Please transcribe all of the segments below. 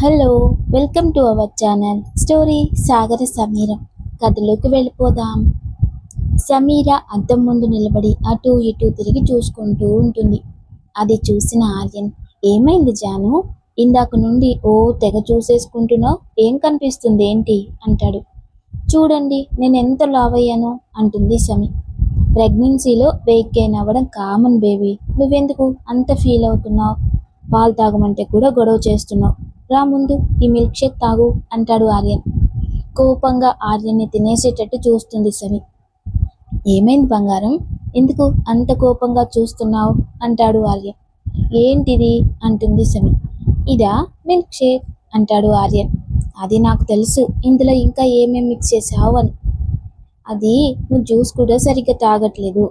Hello, welcome to our channel story సాగర సమీరం. కథలోకి వెళ్ళిపోదాం. సమీర అద్దం ముందు నిలబడి అటు ఇటు తిరిగి చూసుకుంటూ ఉంటుంది. అది చూసిన ఆర్యన్, ఏమైంది జాను, ఇందాక నుండి తెగ చూసేసుకుంటున్నావు, ఏం కనిపిస్తుంది ఏంటి అంటాడు. చూడండి నేను ఎంత లావ్ అయ్యాను అంటుంది సమీ. ప్రెగ్నెన్సీలో వెయిట్ గెయిన్ అవ్వడం కామన్ బేబీ, నువ్వెందుకు అంత ఫీల్ అవుతున్నావు? పాలు తాగమంటే కూడా గొడవ చేస్తున్నావు, రా ముందు ఈ మిల్క్ షేక్ తాగు అంటాడు ఆర్యన్. కోపంగా ఆర్యన్ని తినేసేటట్టు చూస్తుంది సమి. ఏమైంది బంగారం, ఎందుకు అంత కోపంగా చూస్తున్నావు అంటాడు ఆర్యన్. ఏంటిది అంటుంది సమి. ఇదా మిల్క్ షేక్ అంటాడు ఆర్యన్. అది నాకు తెలుసు, ఇందులో ఇంకా ఏమేమి మిక్స్ చేసావు అని. అది నువ్వు జ్యూస్ కూడా సరిగ్గా తాగట్లేదు,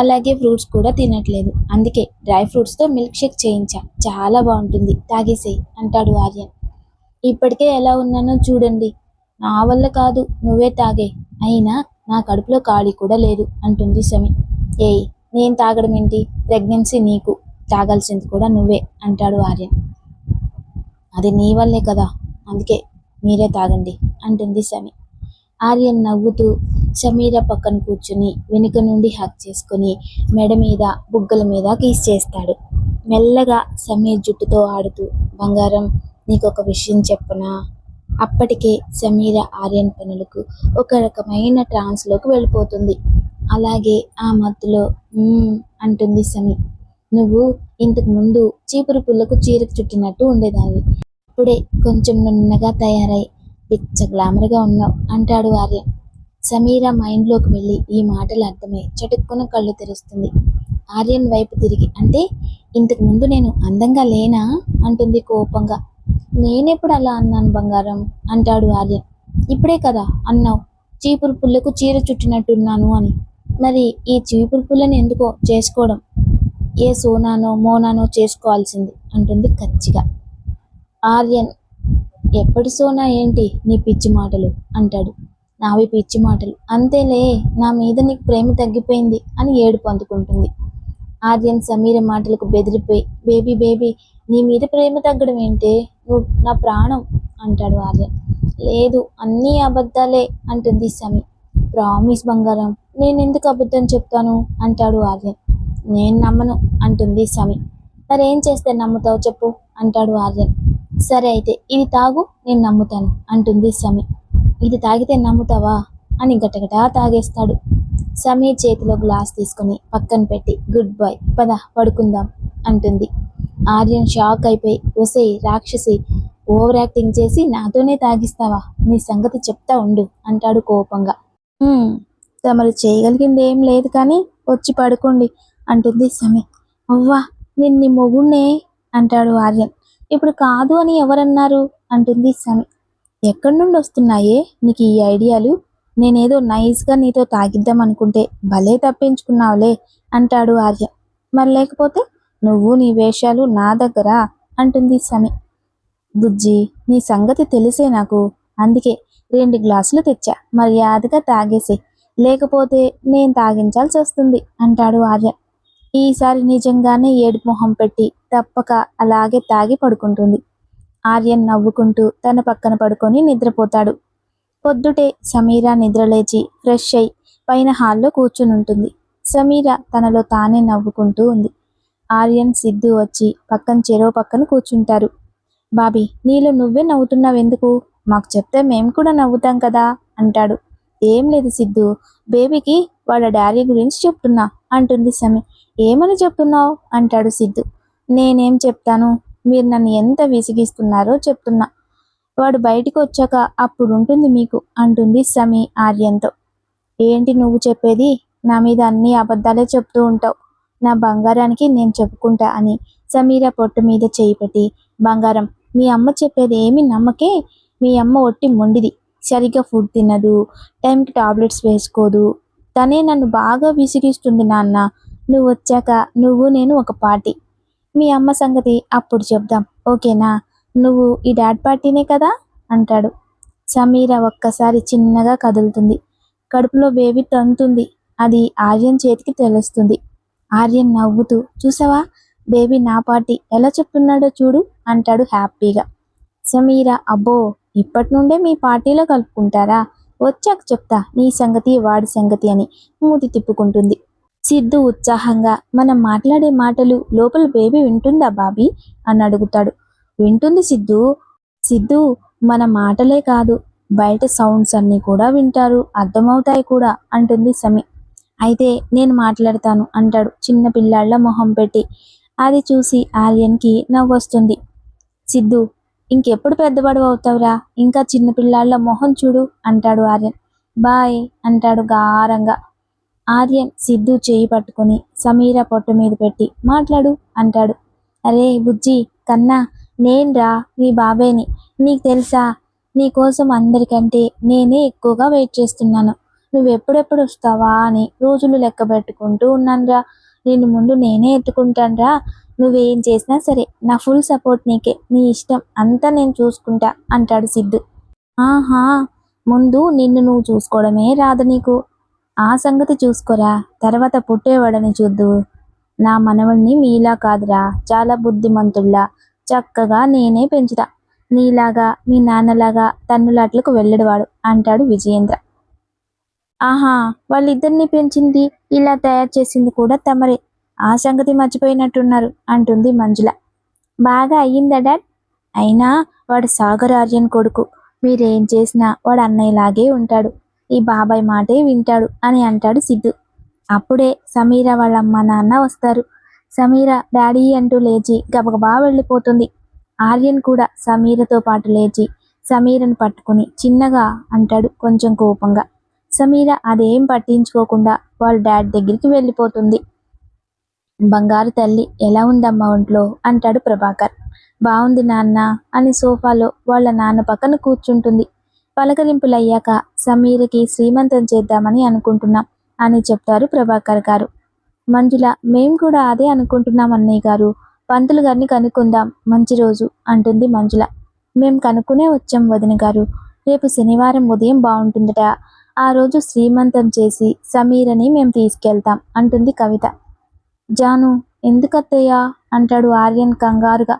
అలాగే ఫ్రూట్స్ కూడా తినట్లేదు, అందుకే డ్రై ఫ్రూట్స్తో మిల్క్ షేక్ చేయించా, చాలా బాగుంటుంది, తాగేసేయి అంటాడు ఆర్యన్. ఇప్పటికే ఎలా ఉన్నానో చూడండి, నా వల్ల కాదు, నువ్వే తాగే, అయినా నా కడుపులో ఖాళీ కూడా లేదు అంటుంది సమి. ఏయ్, నేను తాగడం ఏంటి, ప్రెగ్నెన్సీ నీకు, తాగాల్సింది కూడా నువ్వే అంటాడు ఆర్యన్. అది నీ వల్లే కదా, అందుకే మీరే తాగండి అంటుంది సమి. ఆర్యన్ నవ్వుతూ సమీర పక్కన కూర్చుని వెనుక నుండి హక్ చేసుకుని మెడ మీద బుగ్గల మీద కిస్ చేస్తాడు. మెల్లగా సమీర్ జుట్టుతో ఆడుతూ, బంగారం నీకొక విషయం చెప్పనా? అప్పటికే సమీర ఆర్యన్ పనులకు ఒక రకమైన ట్రాన్స్లోకి వెళ్ళిపోతుంది. అలాగే ఆ మత్తులో అంటుంది సమీ. నువ్వు ఇంతకు ముందు చీపురు పుల్లకు చీరకు చుట్టినట్టు ఉండేదాన్ని, ఇప్పుడే కొంచెం నున్నగా తయారై పిచ్చ గ్లామర్గా ఉన్నావు అంటాడు ఆర్యన్. సమీర మైండ్లోకి వెళ్ళి ఈ మాటలు అర్థమై చటుక్కున కళ్ళు తెరుస్తుంది. ఆర్యన్ వైపు తిరిగి, అంటే ఇంతకు ముందు నేను అందంగా లేనా అంటుంది కోపంగా. నేనెప్పుడు అలా అన్నాను బంగారం అంటాడు ఆర్యన్. ఇప్పుడే కదా అన్నావు చీపురు పుల్లకు చీర చుట్టినట్టున్నాను అని, మరి ఈ చీపురు పుల్లని ఎందుకో చేసుకోవడం, ఏ సోనానో మోనానో చేసుకోవాల్సింది అంటుంది కచ్చిగా. ఆర్యన్, ఎప్పటి సోనా ఏంటి నీ పిచ్చి మాటలు అంటాడు. నావి పిచ్చి మాటలు అంతేలే, నా మీద నీకు ప్రేమ తగ్గిపోయింది అని ఏడుపు అందుకుంటుంది. ఆర్యన్ సమీర మాటలకు బెదిరిపోయి, బేబీ బేబీ నీ మీద ప్రేమ తగ్గడం ఏంటే, నువ్వు నా ప్రాణం అంటాడు ఆర్యన్. లేదు అన్నీ అబద్ధాలే అంటుంది సమీ. ప్రామిస్ బంగారం, నేను ఎందుకు అబద్ధం చెప్తాను అంటాడు ఆర్యన్. నేను నమ్మను అంటుంది సమీ. మరేం చేస్తే నమ్ముతావు చెప్పు అంటాడు ఆర్యన్. సరే అయితే ఇది తాగు, నేను నమ్ముతాను అంటుంది సమీ. ఇది తాగితే నమ్ముతావా అని గటగటా తాగేస్తాడు. సమీర్ చేతిలో గ్లాస్ తీసుకుని పక్కన పెట్టి, గుడ్ బాయ్ పద పడుకుందాం అంటుంది. ఆర్యన్ షాక్ అయిపోయి, ఒసేయ్ రాక్షసి, ఓవర్ యాక్టింగ్ చేసి నాతోనే తాగిస్తావా, నీ సంగతి చెప్తా ఉండు అంటాడు కోపంగా. తమరు చేయగలిగింది ఏం లేదు కానీ వచ్చి పడుకోండి అంటుంది సమీ. అవ్వా నిన్ని మొగుణ్ణే అంటాడు ఆర్యన్. ఇప్పుడు కాదు అని ఎవరన్నారు అంటుంది సమీ. ఎక్కడి నుండి వస్తున్నాయే నీకు ఈ ఐడియాలు, నేనేదో నైస్గా నీతో తాగిద్దాం అనుకుంటే భలే తప్పించుకున్నావులే అంటాడు ఆర్య. మరి లేకపోతే నువ్వు నీ వేషాలు నా దగ్గర అంటుంది సమీ. బుజ్జి నీ సంగతి తెలిసే నాకు, అందుకే 2 గ్లాసులు తెచ్చా, మర్యాదగా తాగేసే, లేకపోతే నేను తాగించాల్సి వస్తుంది అంటాడు ఆర్య. ఈసారి నిజంగానే ఏడుపు మొహం పెట్టి తప్పక అలాగే తాగి పడుకుంటుంది. ఆర్యన్ నవ్వుకుంటూ తన పక్కన పడుకొని నిద్రపోతాడు. పొద్దుటే సమీర నిద్రలేచి ఫ్రెష్ అయి పైన హాల్లో కూర్చుని ఉంటుంది. సమీర తనలో తానే నవ్వుకుంటూ ఉంది. ఆర్యన్ సిద్ధు వచ్చి పక్కన చెరో పక్కన కూర్చుంటారు. బాబీ నీలో నువ్వే నవ్వుతున్నావెందుకు, మాకు చెప్తే మేము కూడా నవ్వుతాం కదా అంటాడు. ఏం లేదు సిద్ధు, బేబీకి వాళ్ళ డాడీ గురించి చెప్తున్నా అంటుంది సమీ. ఏమని చెప్తున్నావు అంటాడు సిద్ధు. నేనేం చెప్తాను, మీరు నన్ను ఎంత విసిగిస్తున్నారో చెప్తున్నా, వాడు బయటికి వచ్చాక అప్పుడు ఉంటుంది మీకు అంటుంది సమీ ఆర్యన్తో. ఏంటి నువ్వు చెప్పేది, నా మీద అన్ని అబద్ధాలే చెప్తూ ఉంటావు, నా బంగారానికి నేను చెప్పుకుంటా అని సమీర పొట్టు మీద చేయి పెట్టి, బంగారం మీ అమ్మ చెప్పేది ఏమీ నమ్మకే, మీ అమ్మ ఒట్టి మొండిది, సరిగ్గా ఫుడ్ తినదు, టైంకి టాబ్లెట్స్ వేసుకోదు, తనే నన్ను బాగా విసిగిస్తుంది నాన్న, నువ్వు వచ్చాక నువ్వు నేను ఒక పార్టీ, మీ అమ్మ సంగతి అప్పుడు చెప్దాం ఓకేనా, నువ్వు ఈ డాడ్ పార్టీనే కదా అంటాడు. సమీర ఒక్కసారి చిన్నగా కదులుతుంది. కడుపులో బేబీ తంతుంది, అది ఆర్యన్ చేతికి తెలుస్తుంది. ఆర్యన్ నవ్వుతూ, చూసావా బేబీ నా పార్టీ ఎలా చెప్తున్నాడో చూడు అంటాడు హ్యాపీగా. సమీర అబ్బో, ఇప్పటి నుండే మీ పార్టీలో కలుపుకుంటారా? వచ్చాక చెప్తా నీ సంగతి వాడి సంగతి అని మూతి తిప్పుకుంటుంది. సిద్ధు ఉత్సాహంగా మనం మాట్లాడే మాటలు లోపల బేబీ వింటుందా బాబీ అని అడుగుతాడు. వింటుంది సిద్ధు. సిద్ధు, మన మాటలే కాదు బయట సౌండ్స్ అన్నీ కూడా వింటారు, అర్థమవుతాయి కూడా అంటుంది సమి. అయితే నేను మాట్లాడతాను అంటాడు చిన్న పిల్లాళ్ళ మొహం పెట్టి. అది చూసి ఆర్యన్కి నవ్వొస్తుంది. సిద్ధు, ఇంకెప్పుడు పెద్దవాడు అవుతావురా, ఇంకా చిన్నపిల్లాళ్ళ మొహం చూడు అంటాడు ఆర్యన్. బాయ్ అంటాడు గారంగా. ఆర్యన్ సిద్ధు చేయి పట్టుకుని సమీర పొట్ట మీద పెట్టి మాట్లాడు అంటాడు. అరే బుజ్జి కన్నా, నేన్రా మీ బాబాయ్ని. నీకు తెలుసా, నీకోసం అందరికంటే నేనే ఎక్కువగా వెయిట్ చేస్తున్నాను. నువ్వెప్పుడెప్పుడు వస్తావా అని రోజులు లెక్క పెట్టుకుంటూ ఉన్నానురా. నిన్ను ముందు నేనే ఎత్తుకుంటానురా. నువ్వేం చేసినా సరే నా ఫుల్ సపోర్ట్ నీకే, నీ ఇష్టం అంతా నేను చూసుకుంటా అంటాడు సిద్ధు. ఆహా, ముందు నిన్ను నువ్వు చూసుకోవడమే రాదు నీకు. ఆ సంగతి చూసుకోరా, తర్వాత పుట్టేవాడని చూద్దు. నా మనవణ్ణి మీలా కాదురా, చాలా బుద్ధిమంతుల్లా చక్కగా నేనే పెంచుతా. నీలాగా మీ నాన్నలాగా తన్నులాట్లకు వెళ్ళడువాడు అంటాడు విజయేంద్ర. ఆహా, వాళ్ళిద్దరిని పెంచింది ఇలా తయారు చేసింది కూడా తమరే, ఆ సంగతి మర్చిపోయినట్టున్నారు అంటుంది మంజుల. బాగా అయ్యిందా డాడ్? అయినా వాడు సాగర్ ఆర్యన్ కొడుకు. మీరేం చేసినా వాడు అన్నయ్యలాగే ఉంటాడు, ఈ బాబాయ్ మాటే వింటాడు అని అంటాడు సిద్ధు. అప్పుడే సమీర వాళ్ళ అమ్మ నాన్న వస్తారు. సమీర డాడీ అంటూ లేచి గబగబా వెళ్ళిపోతుంది. ఆర్యన్ కూడా సమీరతో పాటు లేచి సమీరను పట్టుకుని చిన్నగా అంటాడు కొంచెం కోపంగా. సమీర అదేం పట్టించుకోకుండా వాళ్ళ డాడ్ దగ్గరికి వెళ్ళిపోతుంది. బంగారు తల్లి ఎలా ఉందమ్మా ఒంట్లో అంటాడు ప్రభాకర్. బాగుంది నాన్న అని సోఫాలో వాళ్ళ నాన్న పక్కన కూర్చుంటుంది. పలకరింపులయ్యాక సమీరకి శ్రీమంతం చేద్దామని అనుకుంటున్నాం అని చెప్తారు ప్రభాకర్ గారు. మంజుల, మేం కూడా అదే అనుకుంటున్నాం అన్నయ్య గారు. పంతులు గారిని కనుక్కుందాం మంచి రోజు అంటుంది మంజుల. మేం కనుక్కునే వచ్చాం వదిన గారు. రేపు శనివారం ఉదయం బాగుంటుందట. ఆ రోజు శ్రీమంతం చేసి సమీరని మేం తీసుకెళ్తాం అంటుంది కవిత. జాను, ఎందుకత్తయ్యా అంటాడు ఆర్యన్ కంగారుగా.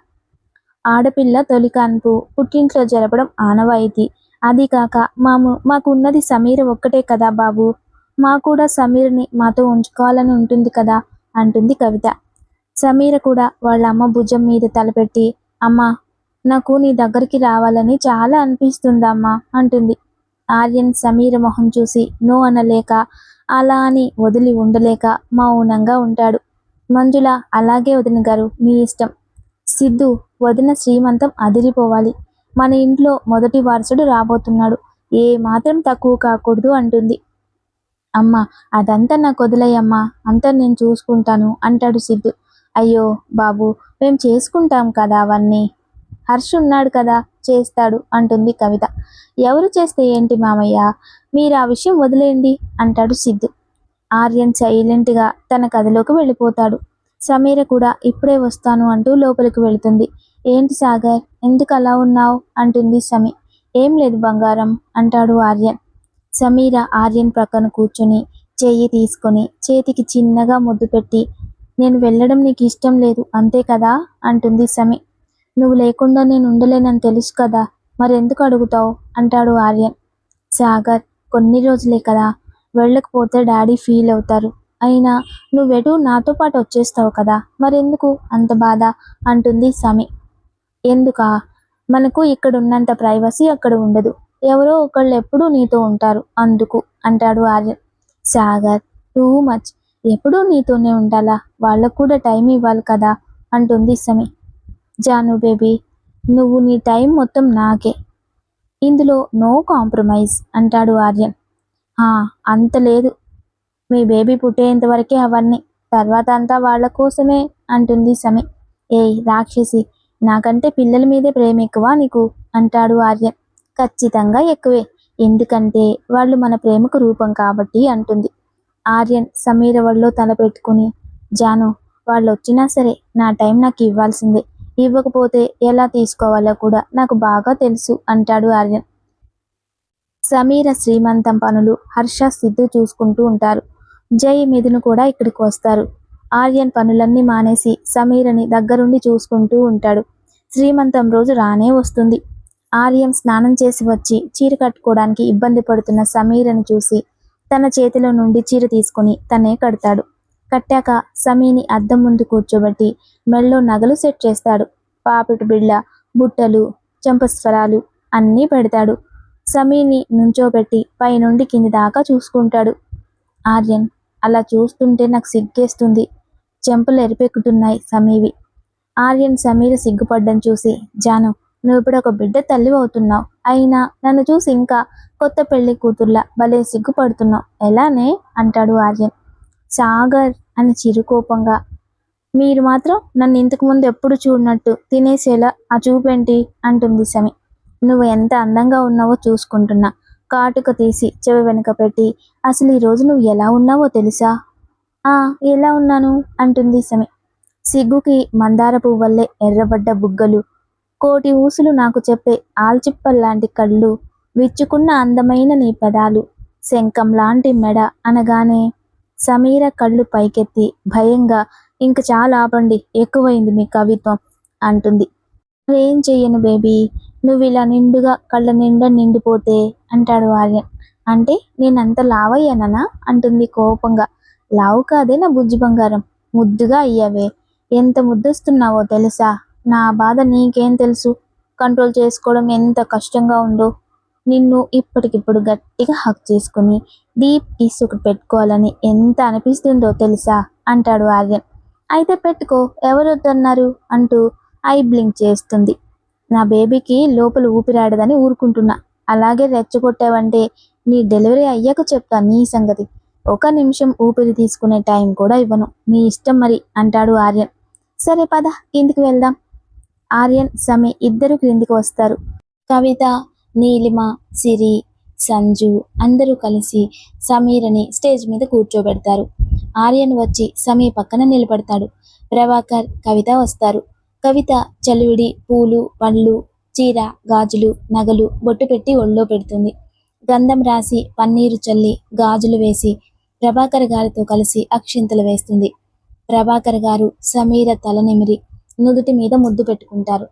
ఆడపిల్ల తొలి కాన్పు పుట్టింట్లో జరపడం ఆనవాయితీ. అది కాక మాకు ఉన్నది సమీర ఒక్కటే కదా బాబు. మా కూడా సమీరని మాతో ఉంచుకోవాలని ఉంటుంది కదా అంటుంది కవిత. సమీర కూడా వాళ్ళ అమ్మ భుజం మీద తలపెట్టి, అమ్మా నాకు నీ దగ్గరికి రావాలని చాలా అనిపిస్తుందమ్మా అంటుంది. ఆర్యన్ సమీర మొహం చూసి నో అనలేక, అలా అని వదిలి ఉండలేక మౌనంగా ఉంటాడు. మంజుల, అలాగే వదిన గారు, మీ ఇష్టం. సిద్ధు, వదిన శ్రీమంతం అదిరిపోవాలి. మన ఇంట్లో మొదటి వారసుడు రాబోతున్నాడు, ఏ మాత్రం తక్కువ కాకూడదు అంటుంది. అమ్మ, అదంతా నాకు వదిలేయమ్మా, అంతా నేను చూసుకుంటాను అంటాడు సిద్ధు. అయ్యో బాబు, మేం చేసుకుంటాం కదా అవన్నీ. హర్ష్ ఉన్నాడు కదా, చేస్తాడు అంటుంది కవిత. ఎవరు చేస్తే ఏంటి మామయ్య, మీరు ఆ విషయం వదిలేయండి అంటాడు సిద్ధు. ఆర్యన్ సైలెంట్గా తన గదిలోకి వెళ్ళిపోతాడు. సమీర కూడా ఇప్పుడే వస్తాను అంటూ లోపలికి వెళుతుంది. ఏంటి సాగర్, ఎందుకు అలా ఉన్నావు అంటుంది సమి. ఏం లేదు బంగారం అంటాడు ఆర్యన్. సమీర ఆర్యన్ ప్రక్కన కూర్చుని చెయ్యి తీసుకొని చేతికి చిన్నగా ముద్దు పెట్టి, నేను వెళ్ళడం నీకు ఇష్టం లేదు అంతే కదా అంటుంది సమి. నువ్వు లేకుండా నేను ఉండలేనని తెలుసు కదా, మరెందుకు అడుగుతావు అంటాడు ఆర్యన్. సాగర్, కొన్ని రోజులే కదా, వెళ్ళకపోతే డాడీ ఫీల్ అవుతారు. అయినా నువ్వెటు నాతో పాటు వచ్చేస్తావు కదా, మరెందుకు అంత బాధ అంటుంది సమి. ఎందుకా, మనకు ఇక్కడ ఉన్నంత ప్రైవసీ అక్కడ ఉండదు. ఎవరో ఒకళ్ళు ఎప్పుడూ నీతో ఉంటారు అందుకు అంటాడు ఆర్యన్. Sagar, too much. ఎప్పుడూ నీతోనే ఉండాలా, వాళ్ళకు కూడా టైం ఇవ్వాలి కదా అంటుంది సమి. జాను బేబీ, నువ్వు నీ టైం మొత్తం నాకే, ఇందులో నో కాంప్రమైజ్ అంటాడు ఆర్యన్. అంత లేదు, మీ బేబీ పుట్టేంత వరకే అవన్నీ, తర్వాత అంతా వాళ్ళ కోసమే అంటుంది సమి. ఏయ్ రాక్షసి, నాకంటే పిల్లల మీదే ప్రేమ ఎక్కువ నీకు అంటాడు ఆర్యన్. ఖచ్చితంగా ఎక్కువే, ఎందుకంటే వాళ్ళు మన ప్రేమకు రూపం కాబట్టి అంటుంది. ఆర్యన్ సమీర ఒళ్ళో తల పెట్టుకుని, జాను, వాళ్ళు వచ్చినా సరే నా టైం నాకు ఇవ్వాల్సిందే, ఇవ్వకపోతే ఎలా తీసుకోవాలో కూడా నాకు బాగా తెలుసు అంటాడు ఆర్యన్. సమీర శ్రీమంతం పనులు హర్ష సిద్ధు చూసుకుంటూ ఉంటారు. జై మిథును కూడా ఇక్కడికి వస్తారు. ఆర్యన్ పనులన్నీ మానేసి సమీరని దగ్గరుండి చూసుకుంటూ ఉంటాడు. శ్రీమంతం రోజు రానే వస్తుంది. ఆర్యం స్నానం చేసి వచ్చి చీర కట్టుకోవడానికి ఇబ్బంది పడుతున్న సమీరని చూసి తన చేతిలో నుండి చీర తీసుకుని తనే కడతాడు. కట్టాక సమీని అద్దం ముందు కూర్చోబెట్టి మెళ్ళో నగలు సెట్ చేస్తాడు. పాపిటి బిళ్ళ, బుట్టలు, చెంపస్వరాలు అన్నీ పెడతాడు. సమీని నుంచోబెట్టి పైనుండి కింది దాకా చూసుకుంటాడు. ఆర్యన్, అలా చూస్తుంటే నాకు సిగ్గేస్తుంది. చెంపలు ఎరిపెక్కుతున్నాయి సమీవి. ఆర్యన్ సమీర సిగ్గుపడ్డం చూసి, జాను, నువ్వు ఇప్పుడు ఒక బిడ్డ తల్లి అవుతున్నావు. అయినా నన్ను చూసి ఇంకా కొత్త పెళ్లి కూతుర్లా భలే సిగ్గుపడుతున్నావు. ఎలానే అంటాడు ఆర్యన్. సాగర్ అని చిరుకోపంగా. మీరు మాత్రం నన్ను ఇంతకు ముందు ఎప్పుడు చూడనట్టు తినేసేలా ఆ చూపేంటి అంటుంది సమీ. నువ్వు ఎంత అందంగా ఉన్నావో చూసుకుంటున్నా. కాటుక తీసి చెవి వెనుక పెట్టి, అసలు ఈరోజు నువ్వు ఎలా ఉన్నావో తెలుసా? ఆ, ఎలా ఉన్నాను అంటుంది సమీ. సిగ్గుకి మందార పువ్వల్లే ఎర్రబడ్డ బుగ్గలు, కోటి ఊసులు నాకు చెప్పే ఆల్చిప్పల్లాంటి కళ్ళు, విచ్చుకున్న అందమైన నీ పెదాలు, శంఖం లాంటి మెడ అనగానే సమీర కళ్ళు పైకెత్తి భయంగా, ఇంక చాలా ఆపండి, ఎక్కువైంది మీ కవిత్వం అంటుంది. ఏం చెయ్యను బేబీ, నువ్వు ఇలా నిండుగా కళ్ళ నిండా నిండిపోతే అంటాడు ఆర్యన్. అంటే నేనంత లావయ్యానా అంటుంది కోపంగా. లావు కాదే నా బుజ్జి బంగారం, ముద్దుగా అయ్యావే. ఎంత ముద్దొస్తున్నావో తెలుసా? నా బాధ నీకేం తెలుసు? కంట్రోల్ చేసుకోవడం ఎంత కష్టంగా ఉందో. నిన్ను ఇప్పటికిప్పుడు గట్టిగా హక్ చేసుకుని డీప్ కిస్ ఒకటి పెట్టుకోవాలని ఎంత అనిపిస్తుందో తెలుసా అంటాడు ఆర్యన్. అయితే పెట్టుకో, ఎవరు వద్దన్నారు అంటూ ఐ బ్లింక్ చేస్తుంది. నా బేబీకి లోపల ఊపిరాడదని ఊరుకుంటున్నా. అలాగే రెచ్చగొట్టావంటే నీ డెలివరీ అయ్యాక చెప్తా నీ సంగతి. ఒక నిమిషం ఊపిరి తీసుకునే టైం కూడా ఇవ్వను. నీ ఇష్టం మరి అంటాడు ఆర్యన్. సరే పద, కిందికి వెళ్దాం. ఆర్యన్, సమీ ఇద్దరు క్రిందికి వస్తారు. కవిత, నీలిమ, సిరి, సంజు అందరూ కలిసి సమీరని స్టేజ్ మీద కూర్చోబెడతారు. ఆర్యన్ వచ్చి సమీ పక్కన నిలబడతాడు. ప్రభాకర్, కవిత వస్తారు. కవిత చలివిడి పూలు, పండ్లు, చీర, గాజులు, నగలు బొట్టు పెట్టి ఒళ్ళో పెడుతుంది. గంధం రాసి పన్నీరు చల్లి గాజులు వేసి ప్రభాకర్ గారితో కలిసి అక్షింతలు వేస్తుంది. ప్రభాకర్ గారు సమీర తల నిమిరి నుదుటి మీద ముద్దు పెట్టుకుంటారు.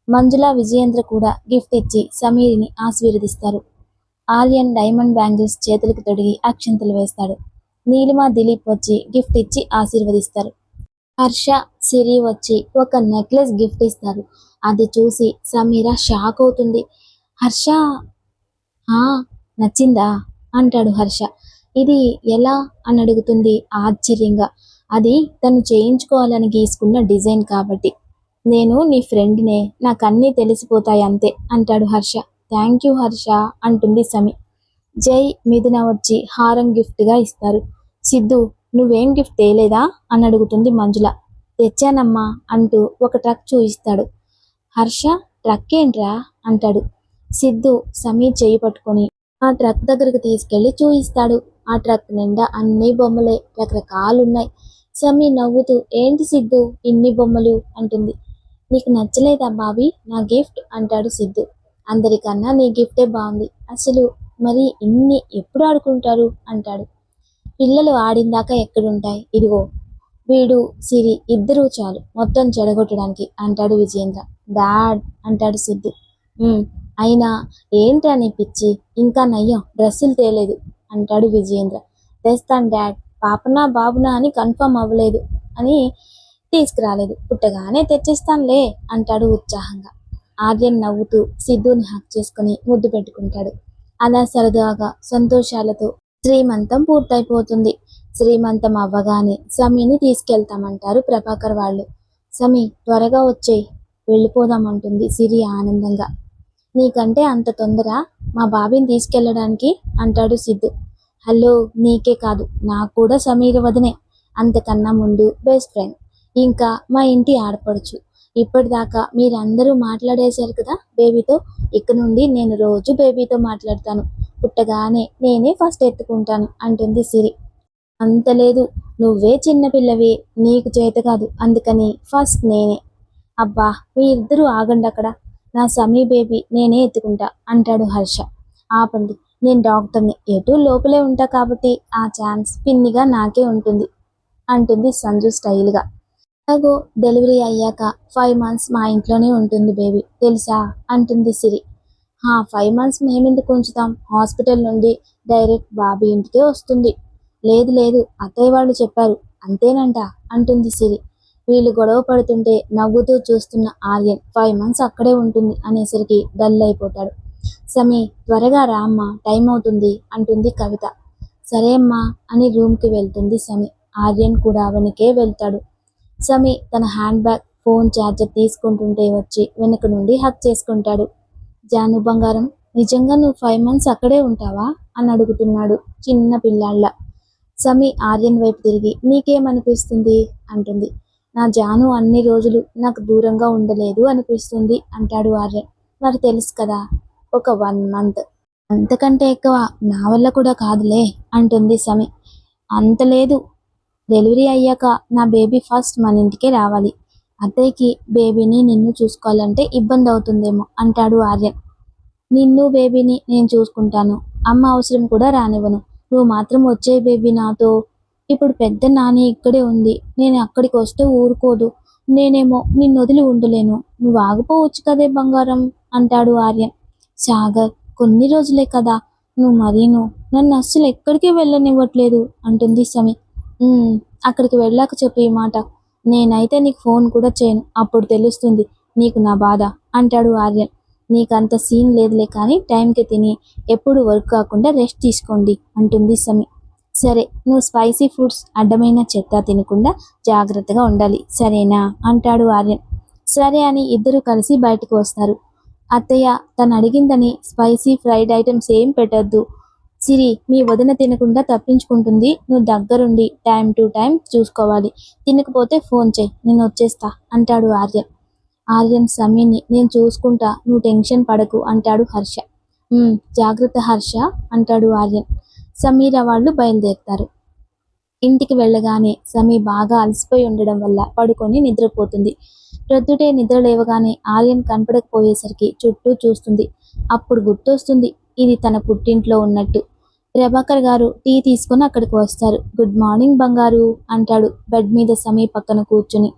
మంజుల, విజయేంద్ర కూడా గిఫ్ట్ ఇచ్చి సమీరిని ఆశీర్వదిస్తారు. ఆర్యన్ డైమండ్ బ్యాంగిల్స్ చేతులకు తొడిగి అక్షింతలు వేస్తాడు. నీలిమ, దిలీప్ వచ్చి గిఫ్ట్ ఇచ్చి ఆశీర్వదిస్తారు. హర్ష, సిరి వచ్చి ఒక నెక్లెస్ గిఫ్ట్ ఇస్తారు. అది చూసి సమీర షాక్ అవుతుంది. హర్ష, నచ్చిందా అంటాడు హర్ష. ఇది ఎలా అని అడుగుతుంది ఆశ్చర్యంగా. అది తను చేయించుకోవాలని గీసుకున్న డిజైన్ కాబట్టి. నేను నీ ఫ్రెండ్నే, నాకు అన్నీ తెలిసిపోతాయి అంతే అంటాడు హర్ష. థ్యాంక్ యూ హర్ష అంటుంది సమీ. జై, మిథున వచ్చి హారం గిఫ్ట్గా ఇస్తారు. సిద్ధు, నువ్వేం గిఫ్ట్ తేలేదా అని అడుగుతుంది మంజుల. తెచ్చానమ్మా అంటూ ఒక ట్రక్ చూయిస్తాడు. హర్ష, ట్రక్ ఏంట్రా అంటాడు. సిద్ధు సమీ చేయి పట్టుకొని ఆ ట్రక్ దగ్గరకు తీసుకెళ్లి చూయిస్తాడు. ఆ ట్రక్ నిండా అన్ని బొమ్మలే, రకరకాలున్నాయి. సమీ నవ్వుతూ, ఏంటి సిద్ధు ఇన్ని బొమ్మలు అంటుంది. నీకు నచ్చలేదా బాబీ నా గిఫ్ట్ అంటాడు సిద్ధు. అందరికన్నా నీ గిఫ్టే బాగుంది. అసలు మరి ఇన్ని ఎప్పుడు ఆడుకుంటారు అంటాడు. పిల్లలు ఆడిందాక ఎక్కడుంటాయి, ఇదిగో వీడు, సిరి ఇద్దరూ చాలు మొత్తం చెడగొట్టడానికి అంటాడు విజయేంద్ర. డాడ్ అంటాడు సిద్ధు. అయినా ఏంట్రా నీ పిచ్చి, ఇంకా నయ్యం డ్రెస్సులు తేలేదు అంటాడు విజయేంద్ర. తెస్తాను డాడ్, పాపనా బాబునా అని కన్ఫర్మ్ అవ్వలేదు అని తీసుకురాలేదు, పుట్టగానే తెచ్చిస్తానులే అంటాడు ఉత్సాహంగా. ఆర్యన్ నవ్వుతూ సిద్ధుని హక్ చేసుకుని ముద్దు పెట్టుకుంటాడు. అలా సరదాగా సంతోషాలతో శ్రీమంతం పూర్తయిపోతుంది. శ్రీమంతం అవ్వగానే సమీని తీసుకెళ్తామంటారు ప్రభాకర్ వాళ్ళు. సమీ, త్వరగా వచ్చేయి, వెళ్ళిపోదామంటుంది సిరి ఆనందంగా. నీకంటే అంత తొందర మా బాబీని తీసుకెళ్ళడానికి అంటాడు సిద్ధు. హలో, నీకే కాదు నాకు కూడా సమీర వదనే, అంతకన్నా ముందు బెస్ట్ ఫ్రెండ్, ఇంకా మా ఇంటి ఆడపడుచు. ఇప్పటిదాకా మీరందరూ మాట్లాడేశారు కదా బేబీతో, ఇక నుండి నేను రోజు బేబీతో మాట్లాడతాను. పుట్టగానే నేనే ఫస్ట్ ఎత్తుకుంటాను అంటుంది సిరి. అంత లేదు, నువ్వే చిన్నపిల్లవి, నీకు చేత కాదు, అందుకని ఫస్ట్ నేనే. అబ్బా, మీ ఇద్దరూ ఆగండి అక్కడ, నా సమీ బేబీ నేనే ఎత్తుకుంటా అంటాడు హర్ష. ఆపండి, నేను డాక్టర్ని, ఎటు లోపలే ఉంటా కాబట్టి ఆ ఛాన్స్ పిన్నిగా నాకే ఉంటుంది అంటుంది సంజు స్టైల్గా. అలాగో డెలివరీ అయ్యాక 5 months మా ఇంట్లోనే ఉంటుంది బేబీ తెలుసా అంటుంది సిరి. 5 మంత్స్ మేమెందుకు ఉంచుతాం, హాస్పిటల్ నుండి డైరెక్ట్ బాబీ ఇంటికే వస్తుంది. లేదు లేదు, అత్తయ్య వాళ్ళు చెప్పారు, అంతేనంట అంటుంది సిరి. వీళ్ళు గొడవ పడుతుంటే నవ్వుతూ చూస్తున్న ఆర్యన్ 5 మంత్స్ అక్కడే ఉంటుంది అనేసరికి డల్ అయిపోతాడు. సమీ, త్వరగా రా అమ్మా, టైం అవుతుంది అంటుంది కవిత. సరే అమ్మా అని రూమ్కి వెళ్తుంది సమీ. ఆర్యన్ కూడా వెనకే వెళ్తాడు. సమీ తన హ్యాండ్ బ్యాగ్, ఫోన్ ఛార్జర్ తీసుకుంటుంటే వచ్చి వెనుక నుండి హక్ చేసుకుంటాడు. జాను బంగారం, నిజంగా నువ్వు 5 మంత్స్ అక్కడే ఉంటావా అని అడుగుతున్నాడు చిన్న పిల్లాళ్ళ. సమీ ఆర్యన్ వైపు తిరిగి నీకేమనిపిస్తుంది అంటుంది. నా జాను అన్ని రోజులు నాకు దూరంగా ఉండలేదు అనిపిస్తుంది అంటాడు ఆర్యన్. మరి తెలుసు కదా, ఒక 1 మంత్, అంతకంటే ఎక్కువ నా వల్ల కూడా కాదులే అంటుంది సమీ. అంత లేదు, డెలివరీ అయ్యాక నా బేబీ ఫస్ట్ మన ఇంటికే రావాలి. అత్తయ్యకి బేబీని నిన్ను చూసుకోవాలంటే ఇబ్బంది అవుతుందేమో అంటాడు ఆర్యన్. నిన్ను బేబీని నేను చూసుకుంటాను, అమ్మ అవసరం కూడా రానివ్వను, నువ్వు మాత్రం వచ్చే బేబీ నాతో. ఇప్పుడు పెద్ద నాని ఇక్కడే ఉంది, నేను అక్కడికి వస్తే ఊరుకోదు, నేనేమో నిన్ను వదిలి ఉండలేను, నువ్వు ఆగిపోవచ్చు కదే బంగారం అంటాడు ఆర్యన్. సాగర్, కొన్ని రోజులే కదా, నువ్వు మరీను నన్ను అస్సలు ఎక్కడికి వెళ్ళనివ్వట్లేదు అంటుంది సమీ. అక్కడికి వెళ్ళాక చెప్పు ఈ మాట, నేనైతే నీకు ఫోన్ కూడా చేయను, అప్పుడు తెలుస్తుంది నీకు నా బాధ అంటాడు ఆర్యన్. నీకంత సీన్ లేదులే కానీ టైంకి తిని ఎప్పుడు వర్క్ కాకుండా రెస్ట్ తీసుకోండి అంటుంది సమీ. సరే, నువ్వు స్పైసీ ఫుడ్స్ అడ్డమైన చెత్త తినకుండా జాగ్రత్తగా ఉండాలి సరేనా అంటాడు ఆర్యన్. సరే అని ఇద్దరు కలిసి బయటకు వస్తారు. అత్తయ్య తను అడిగిందని స్పైసీ ఫ్రైడ్ ఐటమ్స్ ఏం పెట్టద్దు, సిరి మీ వదిన తినకుండా తప్పించుకుంటుంది, నువ్వు దగ్గరుండి టైం టు టైం చూసుకోవాలి, తినకపోతే ఫోన్ చేయి, నేను వచ్చేస్తా అంటాడు ఆర్యన్. ఆర్యన్ సమీని నేను చూసుకుంటా, నువ్వు టెన్షన్ పడకు అంటాడు హర్ష. జాగ్రత్త హర్ష అంటాడు ఆర్యన్. సమీర వాళ్ళు బయలుదేరుతారు. ఇంటికి వెళ్ళగానే సమీ బాగా అలసిపోయి ఉండడం వల్ల పడుకొని నిద్రపోతుంది. ప్రొద్దుటే నిద్ర లేవగానే ఆర్యన్ కనపడకపోయేసరికి చుట్టూ చూస్తుంది. అప్పుడు గుర్తొస్తుంది ఇది తన పుట్టింట్లో ఉన్నట్టు. ప్రభాకర్ గారు టీ తీసుకుని అక్కడికి వస్తారు. గుడ్ మార్నింగ్ బంగారు అంటాడు బెడ్ మీద సమీ పక్కన కూర్చుని.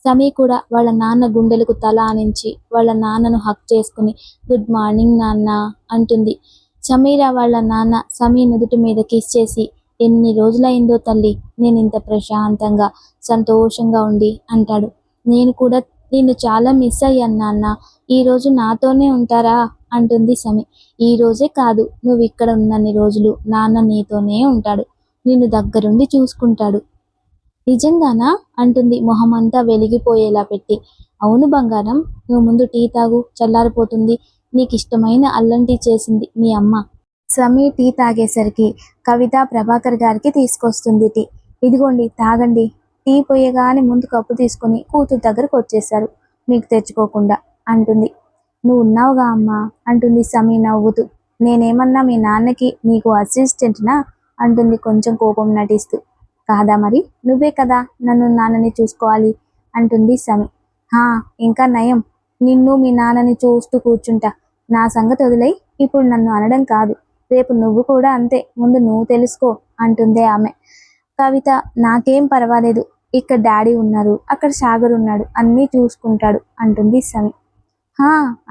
సమీ కూడా వాళ్ళ నాన్న గుండెలకు తల ఆనించి వాళ్ళ నాన్నను హక్ చేసుకుని గుడ్ మార్నింగ్ నాన్న అంటుంది. సమీర వాళ్ళ నాన్న సమీ నుదుటి మీద కిస్ చేసి ఎన్ని రోజులైందో తల్లి నేను ఇంత ప్రశాంతంగా సంతోషంగా ఉండి అంటాడు. నేను కూడా నిన్ను చాలా మిస్ అయ్యాను నాన్న, ఈరోజు నాతోనే ఉంటారా అంటుంది సమీ. ఈ రోజే కాదు, నువ్వు ఇక్కడ ఉన్నన్ని రోజులు నాన్న నీతోనే ఉంటాడు, నిన్ను దగ్గరుండి చూసుకుంటాడు. నిజంగానా అంటుంది మొహమంతా వెలిగిపోయేలా పెట్టి. అవును బంగారం, నువ్వు ముందు టీ తాగు, చల్లారిపోతుంది, నీకు ఇష్టమైన అల్లం టీ చేసింది మీ అమ్మ. సమీ టీ తాగేసరికి కవిత ప్రభాకర్ గారికి తీసుకొస్తుంది టీ. ఇదిగోండి తాగండి. టీ పోయగానే ముందు కప్పు తీసుకుని కూతురు దగ్గరకు వచ్చేశారు మీకు తెచ్చుకోకుండా అంటుంది. నువ్వు ఉన్నావుగా అమ్మా అంటుంది సమీ నవ్వుతూ. నేనేమన్నా మీ నాన్నకి నీకు అసిస్టెంట్నా అంటుంది కొంచెం కోపం నటిస్తూ. కాదా మరి, నువ్వే కదా నన్ను నాన్నని చూసుకోవాలి అంటుంది సమీ. ఇంకా నయం, నిన్ను మీ నాన్నని చూస్తూ కూర్చుంటా, నా సంగతి వదిలై ఇప్పుడు నన్ను అనడం కాదు, రేపు నువ్వు కూడా అంతే, ముందు నువ్వు తెలుసుకో అంటుంది ఆమె. కవిత, నాకేం పర్వాలేదు, ఇక్కడ డాడీ ఉన్నారు, అక్కడ సాగర్ ఉన్నాడు, అన్నీ చూసుకుంటాడు అంటుంది సమీ.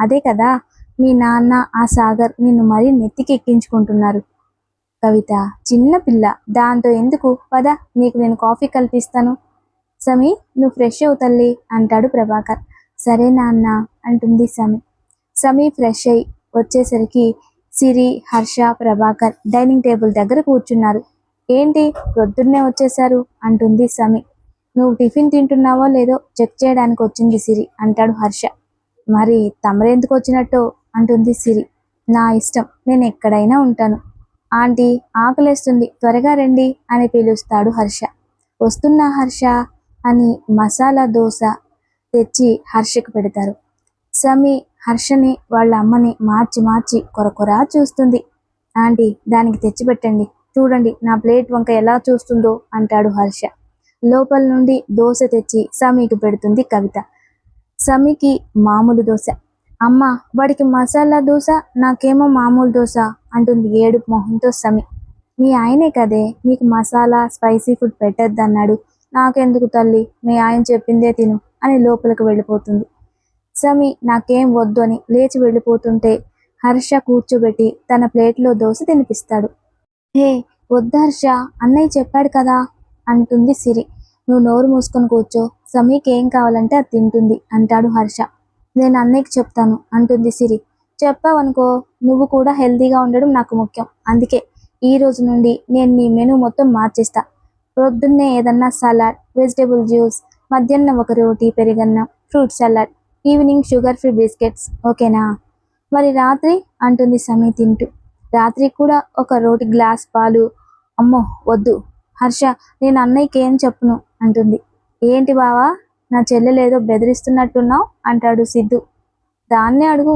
అదే కదా, మీ నాన్న ఆ సాగర్ నిన్ను మరీ నెత్తికి ఎక్కించుకుంటున్నారు. కవిత, చిన్న పిల్ల, దాంతో ఎందుకు, పద నీకు నేను కాఫీ కల్పిస్తాను. సమీ, నువ్వు ఫ్రెష్ అవు తల్లి అంటాడు ప్రభాకర్. సరే నాన్న అంటుంది సమీ. సమీ ఫ్రెష్ అయి వచ్చేసరికి సిరి, హర్ష, ప్రభాకర్ డైనింగ్ టేబుల్ దగ్గర కూర్చున్నారు. ఏంటి ప్రొద్దున్నే వచ్చేశారు అంటుంది సమీ. నువ్వు టిఫిన్ తింటున్నావో లేదో చెక్ చేయడానికి వచ్చింది సిరి అంటాడు హర్ష. మరి తమరెందుకు వచ్చినట్టో అంటుంది సిరి. నా ఇష్టం, నేను ఎక్కడైనా ఉంటాను. ఆంటీ ఆకలేస్తుంది, త్వరగా రండి అని పిలుస్తాడు హర్ష. వస్తున్నా హర్ష అని మసాలా దోశ తెచ్చి హర్షకు పెడతారు. సమీ హర్షని వాళ్ళ అమ్మని మార్చి మార్చి కొరకొరా చూస్తుంది. ఆంటీ దానికి తెచ్చిపెట్టండి, చూడండి నా ప్లేట్ వంక ఎలా చూస్తుందో అంటాడు హర్ష. లోపల నుండి దోశ తెచ్చి సమీకి పెడుతుంది కవిత. సమీకి మామూలు దోశ. అమ్మ, వాడికి మసాలా దోశ, నాకేమో మామూలు దోశ అంటుంది ఏడుపు మొహంతో సమీ. మీ ఆయనే కదే నీకు మసాలా స్పైసీ ఫుడ్ పెట్టద్దన్నాడు, నాకెందుకు తల్లి, మీ ఆయన చెప్పిందే తిను అని లోపలికి వెళ్ళిపోతుంది. సమీ నాకేం వద్దు అని లేచి వెళ్ళిపోతుంటే హర్ష కూర్చోబెట్టి తన ప్లేట్లో దోశ తినిపిస్తాడు. హే, వద్దు హర్ష, అన్నయ్య చెప్పాడు కదా అంటుంది సిరి. నువ్వు నోరు మూసుకొని కూర్చో, సమీకి ఏం కావాలంటే అది తింటుంది అంటాడు హర్ష. నేను అన్నయ్యకి చెప్తాను అంటుంది సిరి. చెప్పావనుకో, నువ్వు కూడా హెల్తీగా ఉండడం నాకు ముఖ్యం. అందుకే ఈ రోజు నుండి నేను నీ మెనూ మొత్తం మార్చేస్తా. పొద్దున్నే ఏదన్నా సలాడ్, వెజిటేబుల్ జ్యూస్, మధ్యాహ్నం ఒక రోటీ పెరుగన్నం, fruit salad, evening sugar free biscuits, ఓకేనా? మరి రాత్రి అంటుంది సమీ తింటూ. రాత్రి కూడా ఒక రోటి గ్లాస్ పాలు. అమ్మో వద్దు హర్ష, నేను అన్నయ్యకి ఏం చెప్పను అంటుంది. ఏంటి బావా, నా చెల్లెలేదో బెదిరిస్తున్నట్టున్నావు అంటాడు సిద్ధు. దాన్నే అడుగు.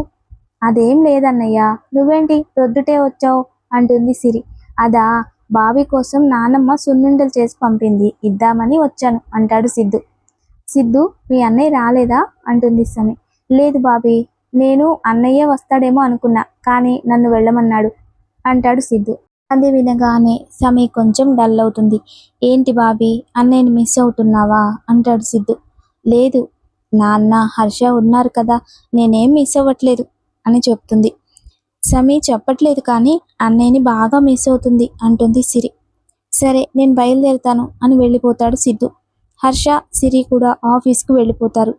అదేం లేదన్నయ్య, నువ్వేంటి ప్రొద్దుటే వచ్చావు అంటుంది సిరి. అదా, బావి కోసం నానమ్మ సున్నుండలు చేసి పంపింది, ఇద్దామని వచ్చాను అంటాడు సిద్ధు. సిద్ధు, మీ అన్నయ్య రాలేదా అంటుంది సమీ. లేదు బాబీ, నేను అన్నయ్య వస్తాడేమో అనుకున్నా, కానీ నన్ను వెళ్ళమన్నాడు అంటాడు సిద్ధు. అది వినగానే సమీ కొంచెం డల్ అవుతుంది. ఏంటి బాబీ, అన్నయ్యని మిస్ అవుతున్నావా అంటాడు సిద్ధు. లేదు నాన్న, హర్ష ఉన్నారు కదా, నేనేం మిస్ అవ్వట్లేదు అని చెప్తుంది. సమీ చెప్పట్లేదు కానీ అన్నయ్యని బాగా మిస్ అవుతుంది అంటుంది సిరి. సరే నేను బయలుదేరుతాను అని వెళ్ళిపోతాడు సిద్ధు. హర్ష, సిరి కూడా ఆఫీస్కు వెళ్ళిపోతారు.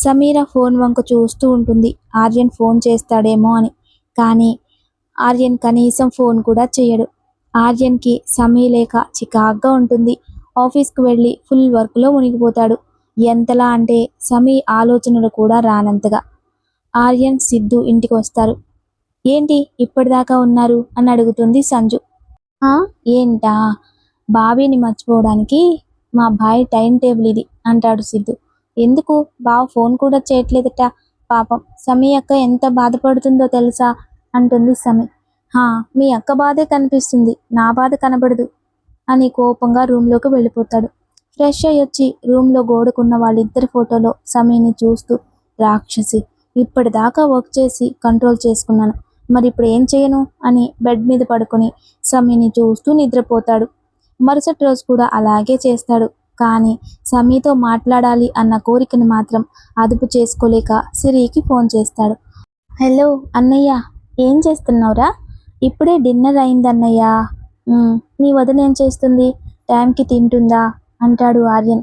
సమీర ఫోన్ వంక చూస్తూ ఉంటుంది, ఆర్యన్ ఫోన్ చేస్తాడేమో అని. కానీ ఆర్యన్ కనీసం ఫోన్ కూడా చేయడు. ఆర్యన్కి సమీ లేక చికాగ్గా ఉంటుంది. ఆఫీస్కు వెళ్ళి ఫుల్ వర్క్లో మునిగిపోతాడు. ఎంతలా అంటే సమీ ఆలోచనలు కూడా రానంతగా. ఆర్యన్, సిద్ధు ఇంటికి వస్తారు. ఏంటి ఇప్పటిదాకా ఉన్నారు అని అడుగుతుంది సంజు. ఏంటా, బాబీని మర్చిపోవడానికి మా బాయ్ టైం టేబుల్ ఇది అంటాడు సిద్ధు. ఎందుకు, బావ ఫోన్ కూడా చేయట్లేదట, పాపం సమీ అక్క ఎంత బాధపడుతుందో తెలుసా అంటుంది సమీ. మీ అక్క బాధే కనిపిస్తుంది, నా బాధ కనబడదు అని కోపంగా రూమ్లోకి వెళ్ళిపోతాడు. ఫ్రెష్ అయ్యి వచ్చి రూమ్లో గోడకున్న వాళ్ళిద్దరి ఫోటోలో సమీని చూస్తూ, రాక్షసి, ఇప్పటిదాకా వర్క్ చేసి కంట్రోల్ చేసుకున్నాను, మరి ఇప్పుడు ఏం చేయను అని బెడ్ మీద పడుకొని సమీని చూస్తూ నిద్రపోతాడు. మరుసటి రోజు కూడా అలాగే చేస్తాడు. కానీ సమీతో మాట్లాడాలి అన్న కోరికను మాత్రం అదుపు చేసుకోలేక సిరికి ఫోన్ చేస్తాడు. హలో అన్నయ్య, ఏం చేస్తున్నావురా? ఇప్పుడే డిన్నర్ అయిందన్నయ్య. నీ వదిన ఏం చేస్తుంది, టైంకి తింటుందా అంటాడు ఆర్యన్.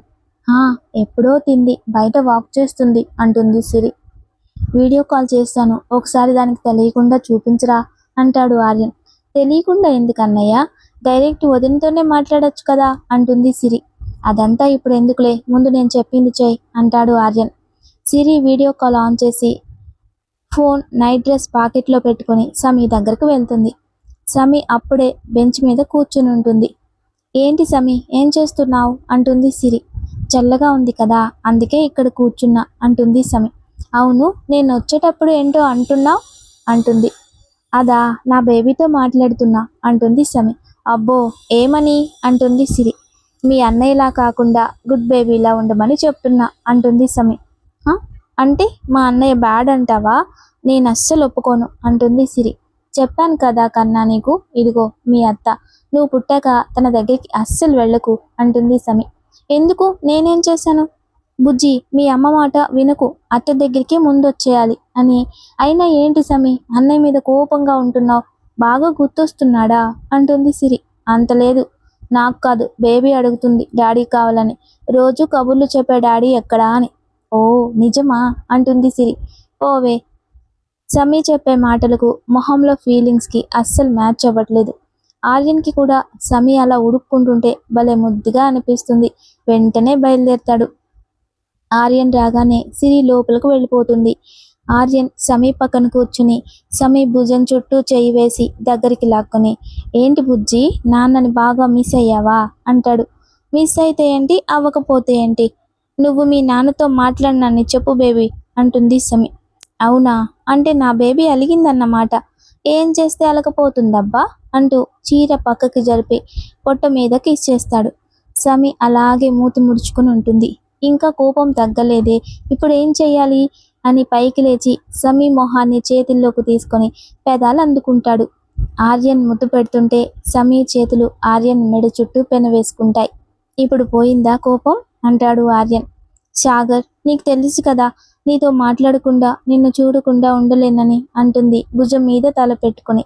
ఎప్పుడో తింది, బయట వాక్ చేస్తుంది అంటుంది సిరి. వీడియో కాల్ చేస్తాను, ఒకసారి దానికి తెలియకుండా చూపించరా అంటాడు ఆర్యన్. తెలియకుండా ఎందుకన్నయ్య, డైరెక్ట్ వదినతోనే మాట్లాడొచ్చు కదా అంటుంది సిరి. అదంతా ఇప్పుడు ఎందుకులే, ముందు నేను చెప్పింది చెయ్యి అంటాడు ఆర్యన్. సిరి వీడియో కాల్ ఆన్ చేసి ఫోన్ నైట్ డ్రెస్ పాకెట్లో పెట్టుకొని సమీ దగ్గరకు వెళ్తుంది. సమీ అప్పుడే బెంచ్ మీద కూర్చుని ఉంటుంది. ఏంటి సమీ, ఏం చేస్తున్నావు అంటుంది సిరి. చల్లగా ఉంది కదా, అందుకే ఇక్కడ కూర్చున్నా అంటుంది సమీ. అవును, నేను వచ్చేటప్పుడు ఏంటో అంటున్నావు అంటుంది. అదా, నా బేబీతో మాట్లాడుతున్నా అంటుంది సమీ. అబ్బో, ఏమని అంటుంది సిరి. మీ అన్నయ్యలా కాకుండా గుడ్ బేబీలా ఉండమని చెప్తున్నా అంటుంది సమీ. అంటే మా అన్నయ్య బ్యాడ్ అంటావా? నేను అస్సలు ఒప్పుకోను అంటుంది సిరి. చెప్పాను కదా కన్నా నీకు, ఇదిగో మీ అత్త, నువ్వు పుట్టాక తన దగ్గరికి అస్సలు వెళ్ళకు అంటుంది సమీ. ఎందుకు, నేనేం చేశాను? బుజ్జి, మీ అమ్మ మాట వినకు, అత్త దగ్గరికి ముందు వచ్చేయాలి అని. అయినా ఏంటి సమీ, అన్నయ్య మీద కోపంగా ఉంటున్నావు, బాగా గుర్తొస్తున్నాడా అంటుంది సిరి. అంత లేదు, నాకు కాదు, బేబీ అడుగుతుంది డాడీ కావాలని, రోజు కబుర్లు చెప్పే డాడీ ఎక్కడా అని. ఓ నిజమా అంటుంది సిరి. ఓవే. సమీ చెప్పే మాటలకు మొహంలో ఫీలింగ్స్కి అస్సలు మ్యాచ్ అవ్వట్లేదు. ఆర్యన్కి కూడా సమీ అలా ఉడుక్కుంటుంటే భలే ముద్దుగా అనిపిస్తుంది. వెంటనే బయలుదేరతాడు. ఆర్యన్ రాగానే సిరి లోపలికి వెళ్ళిపోతుంది. ఆర్యన్ సమీ పక్కన కూర్చుని సమీ భుజం చుట్టూ చేయి వేసి దగ్గరికి లాక్కొని, ఏంటి బుజ్జి, నాన్నని బాగా మిస్ అయ్యావా అంటాడు. మిస్ అయితే ఏంటి, అవ్వకపోతే ఏంటి, నువ్వు మీ నాన్నతో మాట్లాడినాన్ని చెప్పు బేబీ అంటుంది సమీ. అవునా, అంటే నా బేబీ అలిగిందన్నమాట. ఏం చేస్తే అలకపోతుందబ్బా అంటూ చీర పక్కకి జరిపి పొట్ట మీదకి ఇచ్చేస్తాడు. సమీ అలాగే మూతి ముడుచుకుని ఉంటుంది. ఇంకా కోపం తగ్గలేదే, ఇప్పుడు ఏం చెయ్యాలి అని పైకి లేచి సమీ మొహాన్ని చేతుల్లోకి తీసుకొని పెదాలు అందుకుంటాడు. ఆర్యన్ ముద్దు పెడుతుంటే సమీ చేతులు ఆర్యన్ మెడ చుట్టూ పెనవేసుకుంటాయి. ఇప్పుడు పోయిందా కోపం అంటాడు ఆర్యన్. సాగర్, నీకు తెలుసు కదా, నీతో మాట్లాడకుండా నిన్ను చూడకుండా ఉండలేనని అంటుంది భుజం మీద తల పెట్టుకుని.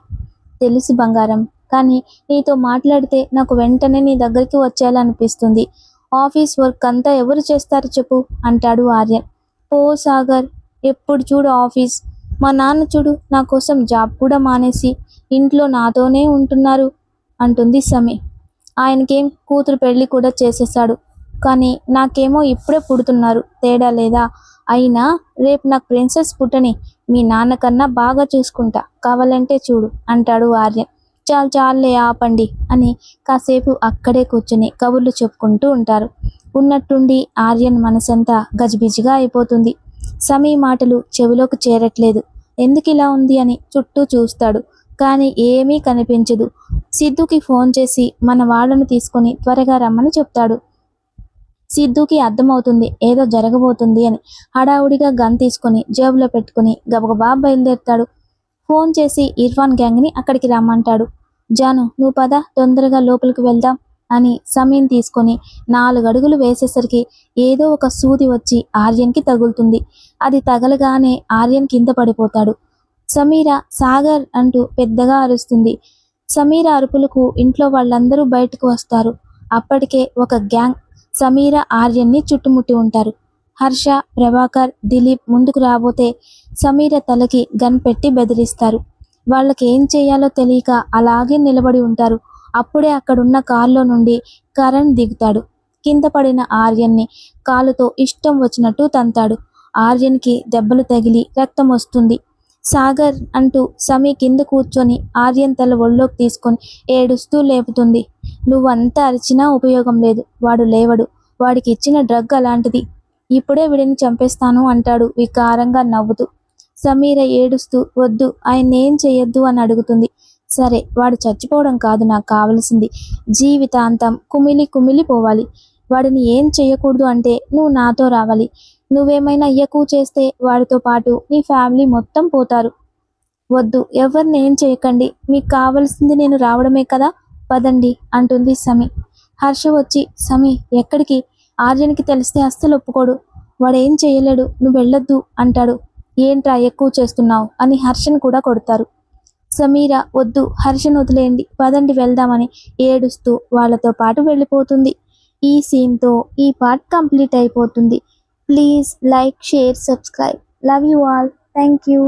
తెలుసు బంగారం, కానీ నీతో మాట్లాడితే నాకు వెంటనే నీ దగ్గరికి వచ్చేయాలనిపిస్తుంది. ఆఫీస్ వర్క్ అంతా ఎవరు చేస్తారు చెప్పు అంటాడు ఆర్యన్. ఓ సాగర్, ఎప్పుడు చూడు ఆఫీస్. మా నాన్న చూడు నా కోసం జాబ్ కూడా మానేసి ఇంట్లో నాతోనే ఉంటున్నారు అంటుంది సమీ. ఆయనకేం కూతురు పెళ్లి కూడా చేసేసాడు, కానీ నాకేమో ఇప్పుడే పుడుతున్నారు, తేడా లేదా? అయినా రేపు నాకు ప్రిన్సెస్ పుట్టని మీ నాన్నకన్నా బాగా చూసుకుంటా, కావాలంటే చూడు అంటాడు ఆర్యన్. చాలే ఆపండి అని కాసేపు అక్కడే కూర్చుని కబుర్లు చెప్పుకుంటూ ఉంటారు. ఉన్నట్టుండి ఆర్యన్ మనసంతా గజిబిజిగా అయిపోతుంది. సమీ మాటలు చెవిలోకి చేరట్లేదు. ఎందుకు ఇలా ఉంది అని చుట్టూ చూస్తాడు, కానీ ఏమీ కనిపించదు. సిద్ధుకి ఫోన్ చేసి మన వాళ్ళను తీసుకొని త్వరగా రమ్మని చెప్తాడు. సిద్ధుకి అర్థమవుతుంది ఏదో జరగబోతుంది అని. హడావుడిగా గన్ తీసుకొని జేబులో పెట్టుకుని గబగబా బయలుదేరుతాడు. ఫోన్ చేసి ఇర్ఫాన్ గ్యాంగ్ని అక్కడికి రమ్మంటాడు. జాను, నువ్వు పద, తొందరగా లోపలికి వెళ్దాం అని సమీన్ తీసుకొని 4 అడుగులు వేసేసరికి ఏదో ఒక సూది వచ్చి ఆర్యన్కి తగులుతుంది. అది తగలగానే ఆర్యన్ కింద పడిపోతాడు. సమీర, సాగర్ అంటూ పెద్దగా అరుస్తుంది. సమీర అరుపులకు ఇంట్లో వాళ్ళందరూ బయటకు వస్తారు. అప్పటికే ఒక గ్యాంగ్ సమీర ఆర్యన్ని చుట్టుముట్టి ఉంటారు. హర్ష, ప్రభాకర్, దిలీప్ ముందుకు రాబోతే సమీర తలకి గన్ పెట్టి బెదిరిస్తారు. వాళ్ళకి ఏం చేయాలో తెలియక అలాగే నిలబడి ఉంటారు. అప్పుడే అక్కడున్న కారులో నుండి కరణ్ దిగుతాడు. కింద పడిన ఆర్యన్ని కాలుతో ఇష్టం వచ్చినట్టు తంతాడు. ఆర్యన్కి దెబ్బలు తగిలి రక్తం వస్తుంది. సాగర్ అంటూ సమీ కింద కూర్చొని ఆర్యన్ తల ఒళ్ళోకి తీసుకొని ఏడుస్తూ లేపుతుంది. నువ్వంతా అరిచినా ఉపయోగం లేదు, వాడు లేవడు. వాడికి ఇచ్చిన డ్రగ్ అలాంటిది. ఇప్పుడే వీడిని చంపేస్తాను అంటాడు వికారంగా నవ్వుతూ. సమీర ఏడుస్తూ వద్దు, ఆయన్నేం చెయ్యొద్దు అని అడుగుతుంది. సరే, వాడు చచ్చిపోవడం కాదు నాకు కావలసింది, జీవితాంతం కుమిలి పోవాలి. వాడిని ఏం చెయ్యకూడదు అంటే నువ్వు నాతో రావాలి. నువ్వేమైనా ఎక్కువ చేస్తే వాడితో పాటు నీ ఫ్యామిలీ మొత్తం పోతారు. వద్దు, ఎవరిని ఏం చేయకండి, మీకు కావలసింది నేను రావడమే కదా, పదండి అంటుంది సమీ. హర్ష వచ్చి, సమీ ఎక్కడికి? ఆర్యన్కి తెలిస్తే అస్సలు ఒప్పుకోడు, వాడేం చేయలేడు, నువ్వు వెళ్ళొద్దు అంటాడు. ఏంట్రా ఎక్కువ చేస్తున్నావు అని హర్షను కూడా కొడతారు. సమీర, వద్దు, హర్షను వదిలేయండి, పదండి వెళ్దామని ఏడుస్తూ వాళ్ళతో పాటు వెళ్ళిపోతుంది. ఈ సీన్తో ఈ పార్ట్ కంప్లీట్ అయిపోతుంది. Please like, share, subscribe. Love you all. Thank you.